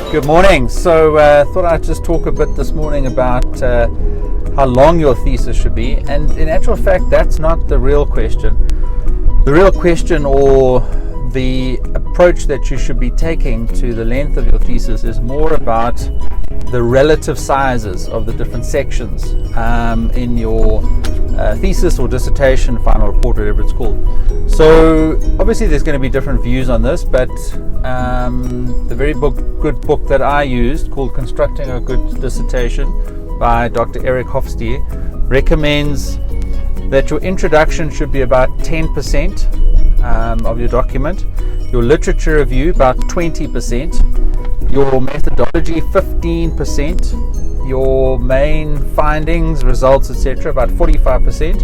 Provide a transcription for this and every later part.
Good morning. So thought I'd just talk a bit this morning about how long your thesis should be, and in actual fact that's not the real question. The real question, or the approach that you should be taking to the length of your thesis, is more about the relative sizes of the different sections in your thesis or dissertation, final report, whatever it's called. So obviously there's going to be different views on this, but the very good book that I used, called Constructing a Good Dissertation by Dr. Eric Hofstee, recommends that your introduction should be about 10% of your document, your literature review about 20%, your methodology 15%, your main findings, results, etc. about 45%,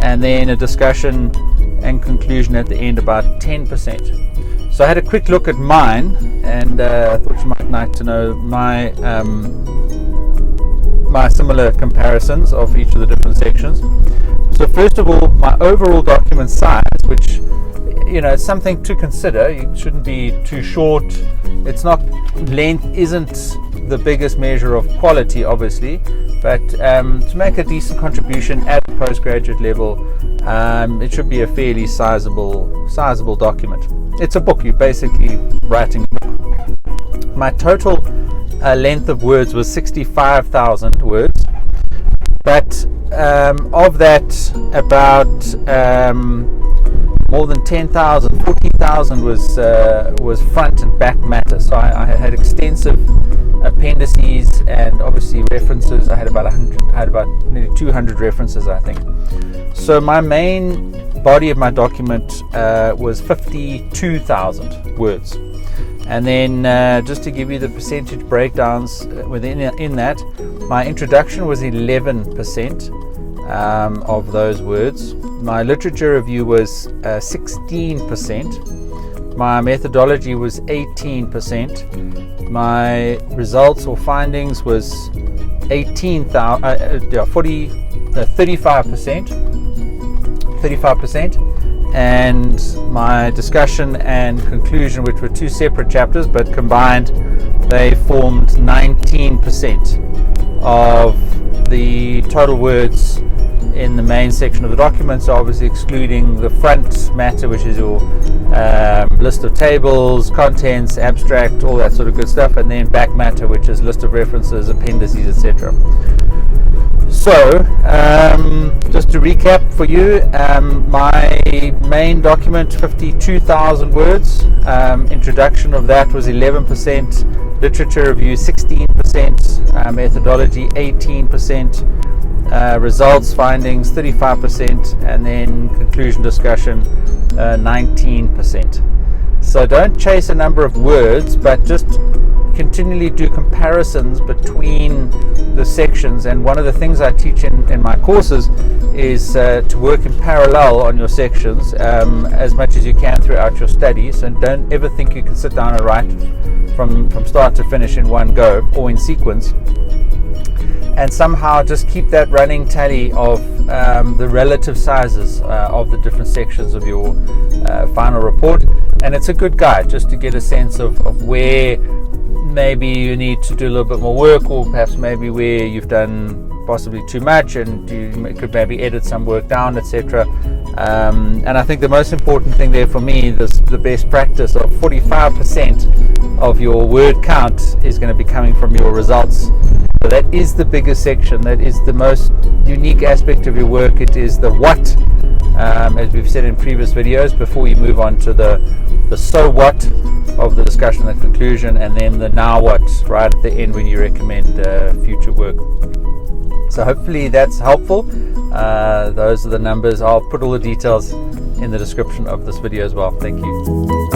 and then a discussion and conclusion at the end about 10%. So I had a quick look at mine, and I thought you might like to know my similar comparisons of each of the different sections. So first of all, my overall document size, which it's something to consider. It shouldn't be too short. It's not, length isn't the biggest measure of quality, obviously, but to make a decent contribution at the postgraduate level, it should be a fairly sizable document. It's a book. You're basically writing a book. My total length of words was 65,000 words, but of that, about more than 10,000, 14,000 was front and back matter. So I had extensive appendices and obviously references. I had about nearly 200 references, I think. So my main body of my document was 52,000 words. And then just to give you the percentage breakdowns in that, my introduction was 11% of those words. My literature review was 16%. My methodology was 18%. My results or findings was 35%. And my discussion and conclusion, which were two separate chapters, but combined they formed 19% of the total words in the main section of the document. So obviously excluding the front matter, which is your list of tables, contents, abstract, all that sort of good stuff, and then back matter, which is list of references, appendices, etc. So just to recap for you, my main document, 52,000 words, introduction of that was 11%, literature review 16%, methodology 18%, results, findings 35%, and then conclusion, discussion 19%. So don't chase a number of words, but just continually do comparisons between the sections. And one of the things I teach in my courses is to work in parallel on your sections as much as you can throughout your studies, and don't ever think you can sit down and write from start to finish in one go or in sequence. And somehow just keep that running tally of the relative sizes of the different sections of your final report. And it's a good guide just to get a sense of where maybe you need to do a little bit more work, or perhaps maybe where you've done possibly too much and you could maybe edit some work down, etc. And I think the most important thing there for me, the best practice of 45% of your word count is going to be coming from your results. So that is the biggest section. That is the most unique aspect of your work. It is the what, as we've said in previous videos, before you move on to the so what of the discussion and conclusion, and then the now what right at the end when you recommend future work. So hopefully that's helpful. Those are the numbers. I'll put all the details in the description of this video as well. Thank you.